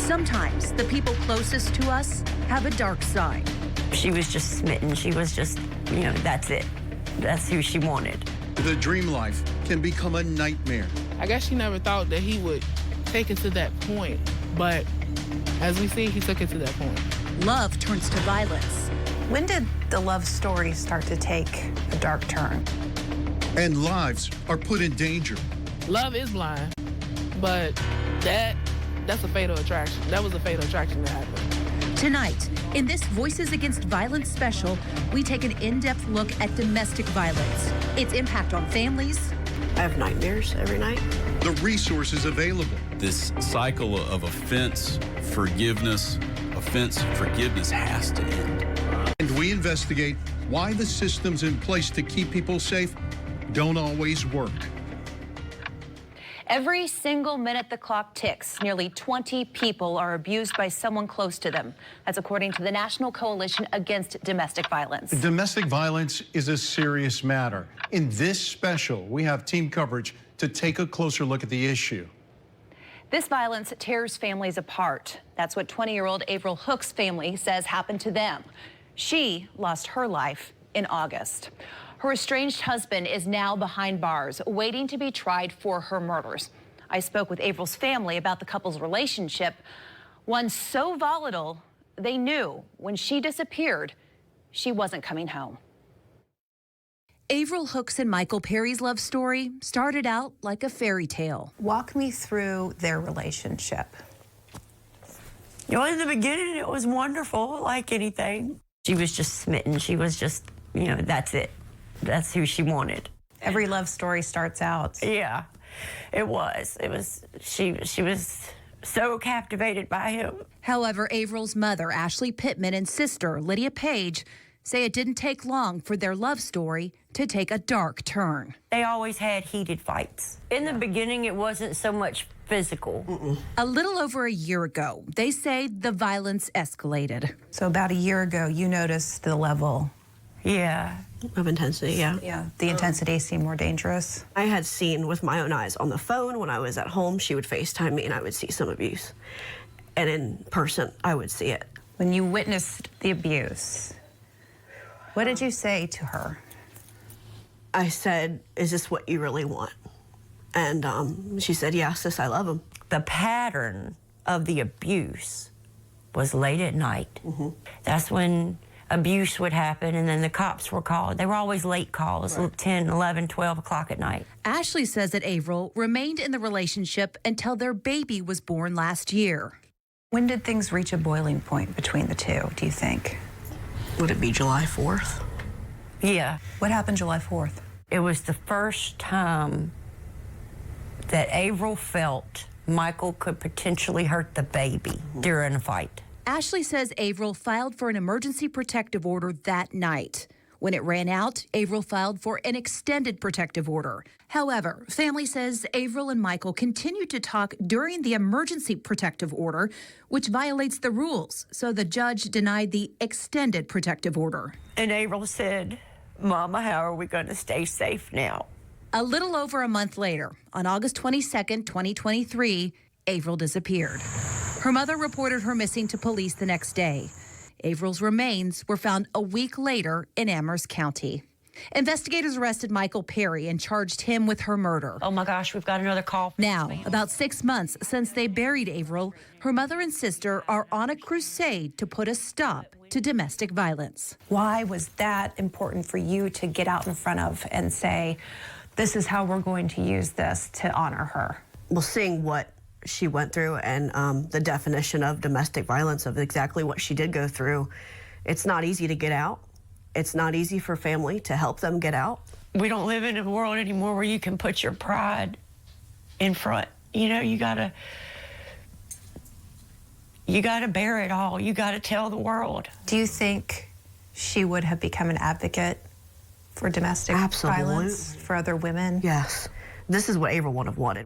Sometimes the people closest to us have a dark side. She was just smitten. She was just, you know, that's it. That's who she wanted. The dream life can become a nightmare. I guess she never thought that he would take it to that point, but as we see, he took it to that point. Love turns to violence. When did the love story start to take a dark turn? And lives are put in danger. Love is blind, but that's a fatal attraction. That was a fatal attraction that happened. Tonight, in this Voices Against Violence special, we take an in-depth look at domestic violence, its impact on families. I have nightmares every night. The resources available. This cycle of offense, forgiveness has to end. And we investigate why the systems in place to keep people safe don't always work. Every single minute the clock ticks, nearly 20 people are abused by someone close to them. That's according to the National Coalition Against Domestic Violence. Domestic violence is a serious matter. In this special, we have team coverage to take a closer look at the issue. This violence tears families apart. That's what 20-year-old Avriel Hooks' family says happened to them. She lost her life in August. Her estranged husband is now behind bars, waiting to be tried for her murders. I spoke with Avriel's family about the couple's relationship, one so volatile they knew when she disappeared, she wasn't coming home. Avriel Hooks and Michael Perry's love story started out like a fairy tale. Walk me through their relationship. You know, in the beginning, it was wonderful, like anything. She was just smitten. She was just, you know, that's it. That's who she wanted. Every love story starts out. Yeah, it was. She was so captivated by him. However, Avriel's mother, Ashley Pittman, and sister, Lydia Page, say it didn't take long for their love story to take a dark turn. They always had heated fights. In the beginning, it wasn't so much physical. A little over a year ago, they say the violence escalated. So about a year ago, you noticed the level. Yeah. Of intensity, yeah. Yeah, the intensity seemed more dangerous. I had seen with my own eyes on the phone when I was at home, she would FaceTime me and I would see some abuse. And in person, I would see it. When you witnessed the abuse, what did you say to her? I said, is this what you really want? And she said, yeah, sis, I love him. The pattern of the abuse was late at night. That's when abuse would happen, and then the cops were called. They were always late calls, 10, 11, 12 o'clock at night. Ashley says that Avriel remained in the relationship until their baby was born last year. When did things reach a boiling point between the two, do you think? Would it be July 4th? Yeah. What happened July 4th? It was the first time that Avriel felt Michael could potentially hurt the baby during a fight. Ashley says Avriel filed for an emergency protective order that night. When it ran out, Avriel filed for an extended protective order. However, family says Avriel and Michael continued to talk during the emergency protective order, which violates the rules. So the judge denied the extended protective order. And Avriel said, Mama, how are we going to stay safe now? A little over a month later, on August 22nd, 2023, Avriel disappeared. Her mother reported her missing to police the next day. Avriel's remains were found a week later in Amherst County. Investigators arrested Michael Perry and charged him with her murder. Oh my gosh, we've got another call. Now, about 6 months since they buried Avriel, her mother and sister are on a crusade to put a stop to domestic violence. Why was that important for you to get out in front of and say, this is how we're going to use this to honor her? Well, seeing what she went through and the definition of domestic violence, of exactly what she did go through, it's not easy to get out. It's not easy for family to help them get out. We don't live in a world anymore where you can put your pride in front. You know, you gotta bear it all. You gotta tell the world. Do you think she would have become an advocate for domestic violence for other women? Yes. This is what Avriel would have wanted.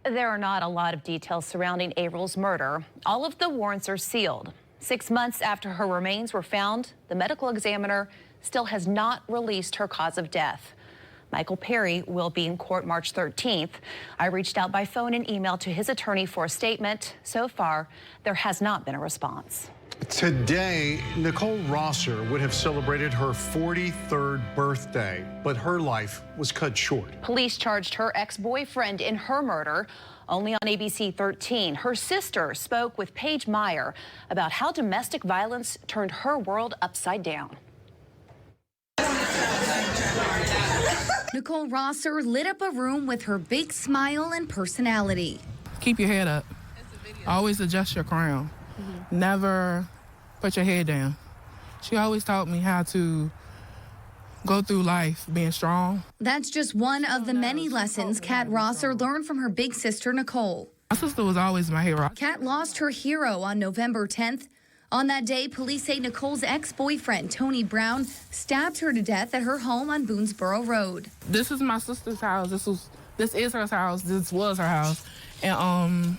There are not a lot of details surrounding Avriel's murder. All of the warrants are sealed. 6 months after her remains were found, the medical examiner still has not released her cause of death. Michael Perry will be in court March 13th. I reached out by phone and email to his attorney for a statement. So far, there has not been a response. Today, Nicole Rosser would have celebrated her 43rd birthday, but her life was cut short. Police charged her ex-boyfriend in her murder. Only on ABC 13, her sister spoke with Paige Meyer about how domestic violence turned her world upside down. Nicole Rosser lit up a room with her big smile and personality. Keep your head up. Always adjust your crown. Never put your head down. She always taught me how to go through life being strong. That's just one of the many lessons Kat Rosser learned from her big sister, Nicole. My sister was always my hero. Kat lost her hero on November 10th. On that day, police say Nicole's ex-boyfriend, Tony Brown, stabbed her to death at her home on Boonesboro Road. This is my sister's house. This is her house. This was her house. And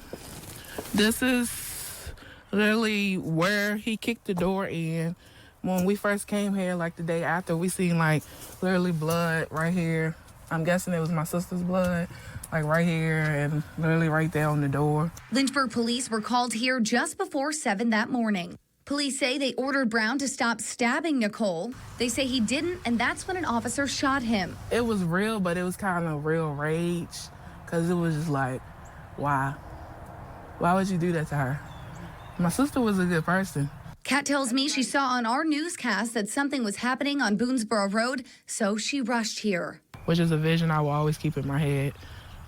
this is literally where he kicked the door in. When we first came here, like the day after, we seen like literally blood right here. I'm guessing it was my sister's blood, like right here and literally right there on the door. Lynchburg police were called here just before 7 that morning. Police say they ordered Brown to stop stabbing Nicole. They say he didn't, and that's when an officer shot him. It was real, but it was kind of real rage, because it was just like, why? Why would you do that to her? My sister was a good person. Kat tells me she saw on our newscast that something was happening on Boonesboro Road, so she rushed here. Which is a vision I will always keep in my head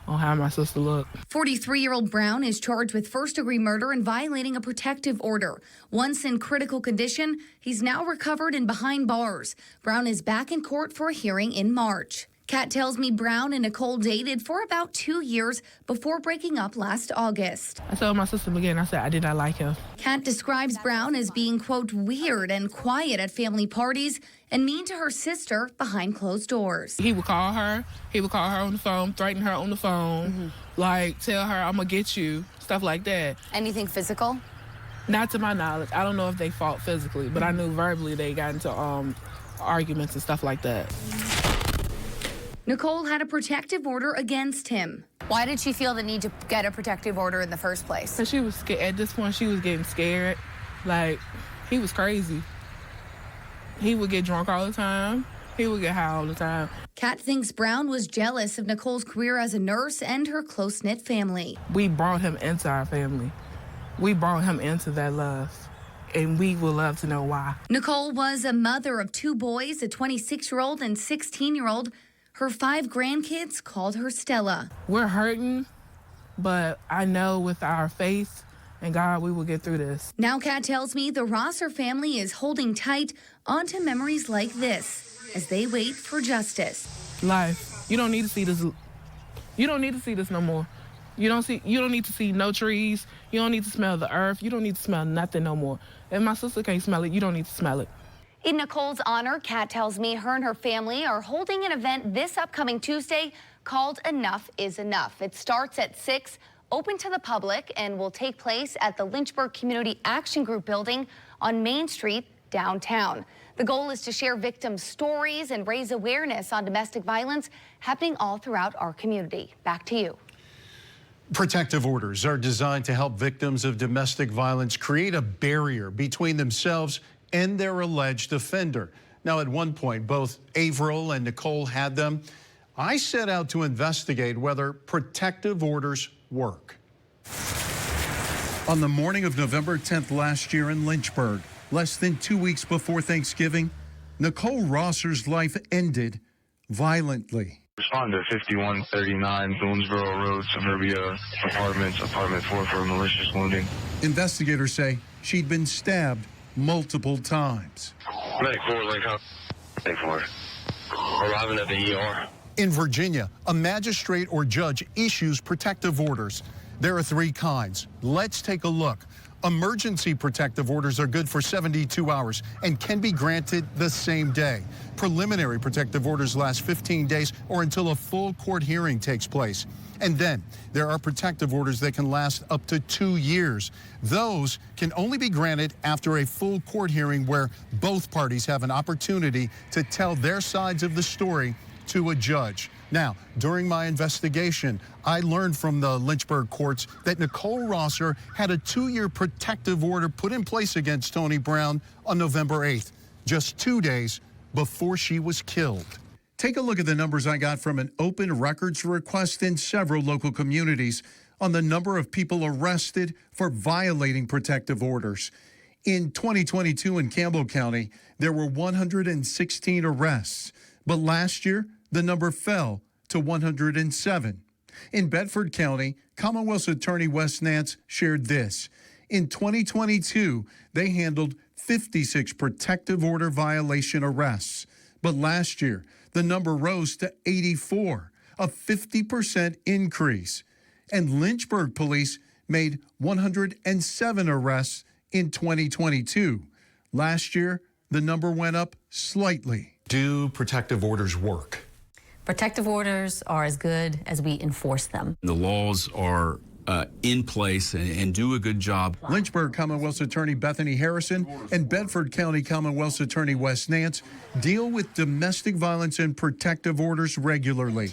on how my sister looked. 43-year-old Brown is charged with first-degree murder and violating a protective order. Once in critical condition, he's now recovered and behind bars. Brown is back in court for a hearing in March. Kat tells me Brown and Nicole dated for about 2 years before breaking up last August. I told my sister again, I said I did not like him. Kat describes Brown as being, quote, weird and quiet at family parties and mean to her sister behind closed doors. He would call her on the phone, threaten her on the phone, like tell her I'm gonna get you, stuff like that. Anything physical? Not to my knowledge. I don't know if they fought physically, but I knew verbally they got into arguments and stuff like that. Nicole had a protective order against him. Why did she feel the need to get a protective order in the first place? Because she was scared. At this point, she was getting scared. Like, he was crazy. He would get drunk all the time. He would get high all the time. Kat thinks Brown was jealous of Nicole's career as a nurse and her close-knit family. We brought him into our family. We brought him into that love. And we would love to know why. Nicole was a mother of 2 boys, a 26-year-old and 16-year-old. Her 5 grandkids called her Stella. We're hurting, but I know with our faith and God, we will get through this. Now Kat tells me the Rosser family is holding tight onto memories like this as they wait for justice. Life. You don't need to see this. You don't need to see this no more. You don't need to see no trees. You don't need to smell the earth. You don't need to smell nothing no more. If my sister can't smell it, you don't need to smell it. In Nicole's honor, Kat tells me her and her family are holding an event this upcoming Tuesday called Enough is Enough. It starts at 6, open to the public, and will take place at the Lynchburg Community Action Group building on Main Street, downtown. The goal is to share victims' stories and raise awareness on domestic violence happening all throughout our community. Back to you. Protective orders are designed to help victims of domestic violence create a barrier between themselves and their alleged offender. Now, at one point, both Avriel and Nicole had them. I set out to investigate whether protective orders work. On the morning of November 10th last year in Lynchburg, less than 2 weeks before Thanksgiving, Nicole Rosser's life ended violently. Respond to 5139 Boonesboro Road, Suburbia Apartments, Apartment 4 for malicious wounding. Investigators say she'd been stabbed multiple times. Medic 4, Lake House. Medic 4. Arriving at the ER. In Virginia, a magistrate or judge issues protective orders. There are 3 kinds. Let's take a look. Emergency protective orders are good for 72 hours and can be granted the same day. Preliminary protective orders last 15 days or until a full court hearing takes place. And then there are protective orders that can last up to 2 years. Those can only be granted after a full court hearing where both parties have an opportunity to tell their sides of the story to a judge. Now, during my investigation, I learned from the Lynchburg courts that Nicole Rosser had a 2-year protective order put in place against Tony Brown on November 8th, just 2 days before she was killed. Take a look at the numbers I got from an open records request in several local communities on the number of people arrested for violating protective orders. In 2022 in Campbell County, there were 116 arrests, but last year the number fell to 107. In Bedford County, Commonwealth's Attorney Wes Nance shared this. In 2022, they handled 56 protective order violation arrests, but last year the number rose to 84, a 50% increase. And Lynchburg police made 107 arrests in 2022. Last year, the number went up slightly. Do protective orders work? Protective orders are as good as we enforce them. The laws are in place and do a good job. Lynchburg Commonwealth's Attorney Bethany Harrison and Bedford County Commonwealth's Attorney Wes Nance deal with domestic violence and protective orders regularly.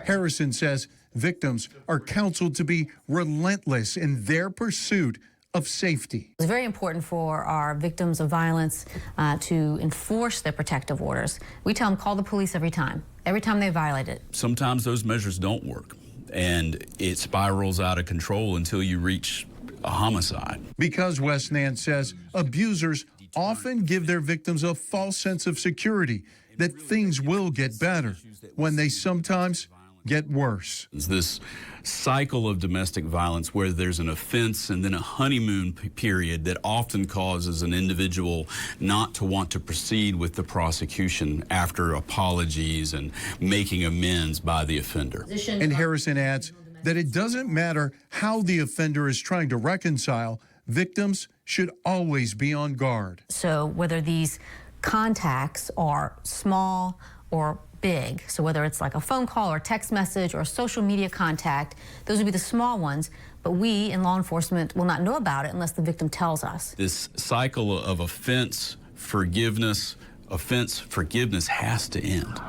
Harrison says victims are counseled to be relentless in their pursuit of safety. It's very important for our victims of violence to enforce their protective orders. We tell them call the police every time they violate it. Sometimes those measures don't work, and it spirals out of control until you reach a homicide. Because Wes Nance says abusers often give their victims a false sense of security, that things will get better, when they sometimes get worse. This cycle of domestic violence where there's an offense and then a honeymoon period that often causes an individual not to want to proceed with the prosecution after apologies and making amends by the offender. And Harrison adds that it doesn't matter how the offender is trying to reconcile, victims should always be on guard. So whether these contacts are small or big, so whether it's like a phone call or a text message or a social media contact, those would be the small ones, but we in law enforcement will not know about it unless the victim tells us. This cycle of offense, forgiveness has to end.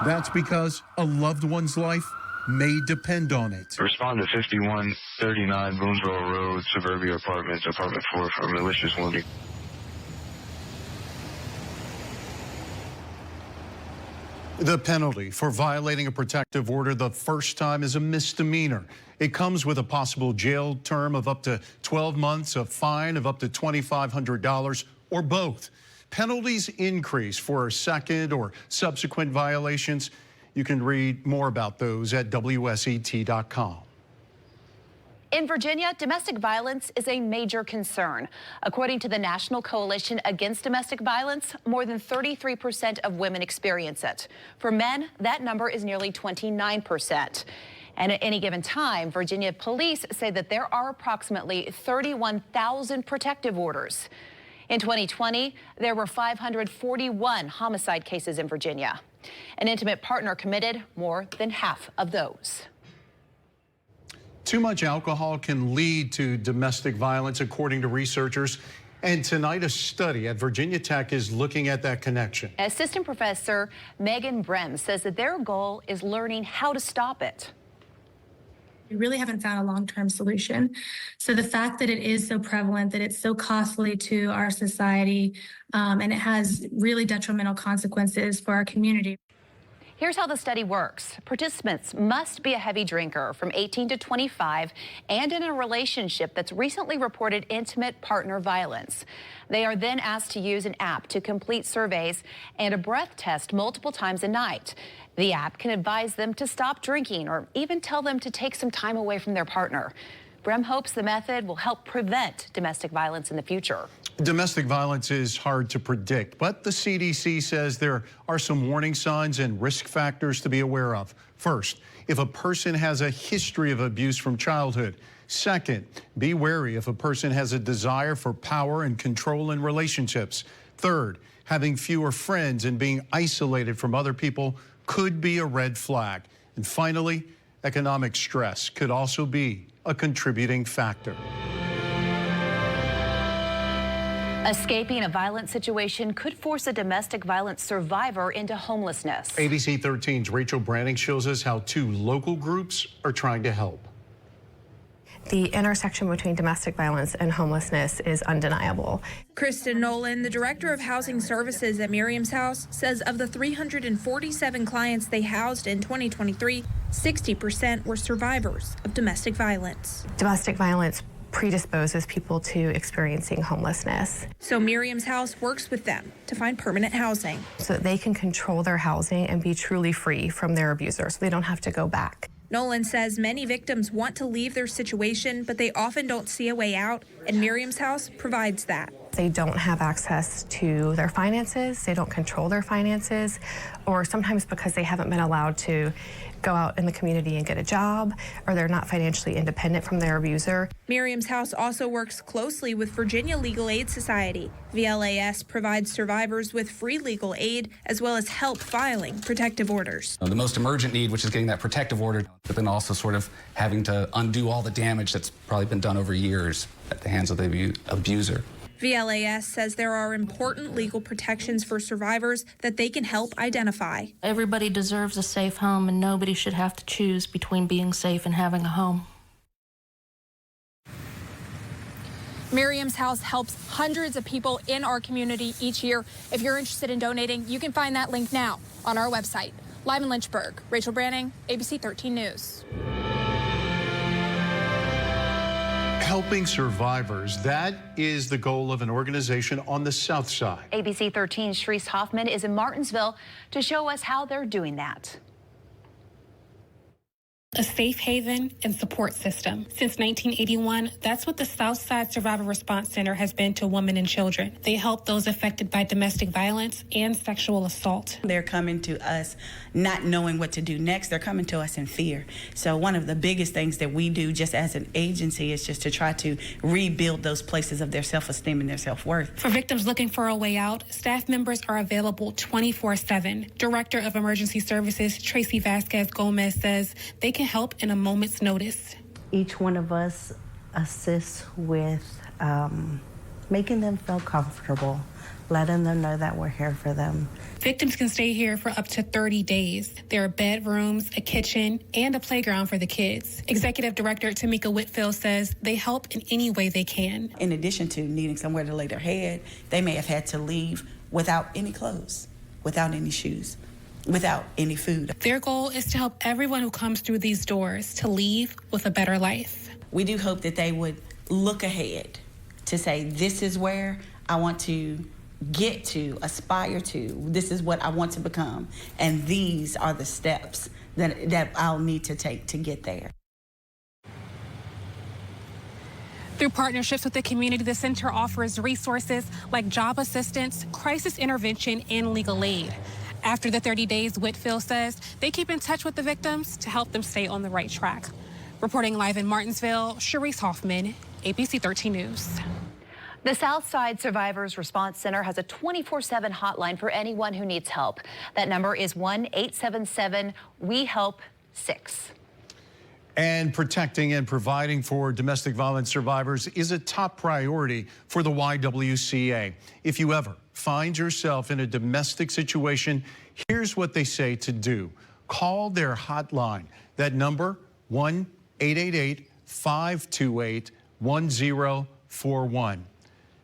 That's because a loved one's life may depend on it. Respond to 5139 Boonesboro Road, Suburbia Apartments, Apartment 4 for malicious wounding. The penalty for violating a protective order the first time is a misdemeanor. It comes with a possible jail term of up to 12 months, a fine of up to $2,500, or both. Penalties increase for second or subsequent violations. You can read more about those at WSET.com. In Virginia, domestic violence is a major concern. According to the National Coalition Against Domestic Violence, more than 33% of women experience it. For men, that number is nearly 29%. And at any given time, Virginia police say that there are approximately 31,000 protective orders. In 2020, there were 541 homicide cases in Virginia. An intimate partner committed more than half of those. Too much alcohol can lead to domestic violence, according to researchers. And tonight, a study at Virginia Tech is looking at that connection. Assistant Professor Megan Brem says that their goal is learning how to stop it. We really haven't found a long-term solution. So the fact that it is so prevalent, that it's so costly to our society, and it has really detrimental consequences for our community. Here's how the study works. Participants must be a heavy drinker from 18 to 25 and in a relationship that's recently reported intimate partner violence. They are then asked to use an app to complete surveys and a breath test multiple times a night. The app can advise them to stop drinking or even tell them to take some time away from their partner. Brem hopes the method will help prevent domestic violence in the future. Domestic violence is hard to predict, but the CDC says there are some warning signs and risk factors to be aware of. First, if a person has a history of abuse from childhood. Second, be wary if a person has a desire for power and control in relationships. Third, having fewer friends and being isolated from other people could be a red flag. And finally, economic stress could also be a contributing factor. Escaping a violent situation could force a domestic violence survivor into homelessness. ABC 13's Rachel Branning shows us how 2 local groups are trying to help. The intersection between domestic violence and homelessness is undeniable. Kristen Nolan, the director of housing services at Miriam's House, says of the 347 clients they housed in 2023, 60% were survivors of domestic violence. Domestic violence predisposes people to experiencing homelessness. So Miriam's House works with them to find permanent housing, so that they can control their housing and be truly free from their abuser, so they don't have to go back. Nolan says many victims want to leave their situation, but they often don't see a way out, and Miriam's House provides that. They don't have access to their finances, they don't control their finances, or sometimes because they haven't been allowed to go out in the community and get a job, or they're not financially independent from their abuser. Miriam's House also works closely with Virginia Legal Aid Society. VLAS provides survivors with free legal aid as well as help filing protective orders. The most emergent need, which is getting that protective order, but then also sort of having to undo all the damage that's probably been done over years at the hands of the abuser. VLAS says there are important legal protections for survivors that they can help identify. Everybody deserves a safe home, and nobody should have to choose between being safe and having a home. Miriam's House helps hundreds of people in our community each year. If you're interested in donating, you can find that link now on our website. Live in Lynchburg, Rachel Branning, ABC 13 News. Helping survivors, that is the goal of an organization on the South Side. ABC 13's Sharice Hoffman is in Martinsville to show us how they're doing that. A safe haven and support system. Since 1981, that's what the Southside Survivor Response Center has been to women and children. They help those affected by domestic violence and sexual assault. They're coming to us not knowing what to do next. They're coming to us in fear. So one of the biggest things that we do just as an agency is just to try to rebuild those places of their self-esteem and their self-worth. For victims looking for a way out, staff members are available 24/7. Director of Emergency Services, Tracy Vasquez Gomez, says they can help in a moment's notice. Each one of us assists with making them feel comfortable, letting them know that we're here for them. Victims can stay here for up to 30 days. There are bedrooms, a kitchen, and a playground for the kids. Executive Director Tamika Whitfield says they help in any way they can. In addition to needing somewhere to lay their head, they may have had to leave without any clothes, without any shoes, without any food. Their goal is to help everyone who comes through these doors to leave with a better life. We do hope that they would look ahead to say, this is where I want to get to, aspire to, this is what I want to become, and these are the steps that I'll need to take to get there. Through partnerships with the community, the center offers resources like job assistance, crisis intervention, and legal aid. After the 30 days, Whitfield says they keep in touch with the victims to help them stay on the right track. Reporting live in Martinsville, Sharice Hoffman, ABC 13 News. The Southside Survivors Response Center has a 24/7 hotline for anyone who needs help. That number is 1-877-WE-HELP-6. And protecting and providing for domestic violence survivors is a top priority for the YWCA. If you ever find yourself in a domestic situation, here's what they say to do. Call their hotline. That number, 1-888-528-1041.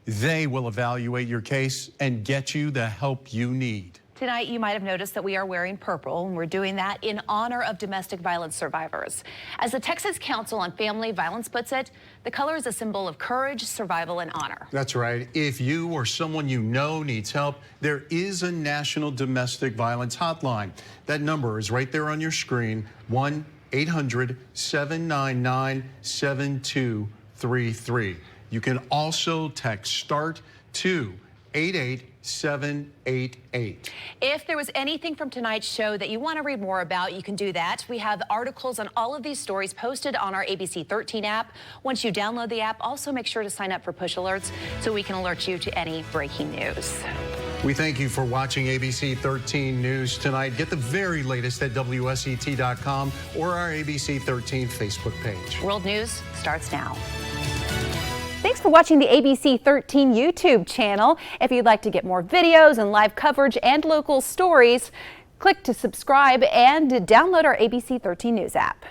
They will evaluate your case and get you the help you need. Tonight, you might have noticed that we are wearing purple, and we're doing that in honor of domestic violence survivors. As the Texas Council on Family Violence puts it, the color is a symbol of courage, survival, and honor. That's right. If you or someone you know needs help, there is a national domestic violence hotline. That number is right there on your screen, 1-800-799-7233. You can also text START to 88788. If there was anything from tonight's show that you want to read more about, you can do that. We have articles on all of these stories posted on our ABC 13 app. Once you download the app, also make sure to sign up for push alerts so we can alert you to any breaking news. We thank you for watching ABC 13 News tonight. Get the very latest at WSET.com or our ABC 13 Facebook page. World News starts now. Thanks for watching the ABC 13 YouTube channel. If you'd like to get more videos and live coverage and local stories, click to subscribe and download our ABC 13 News app.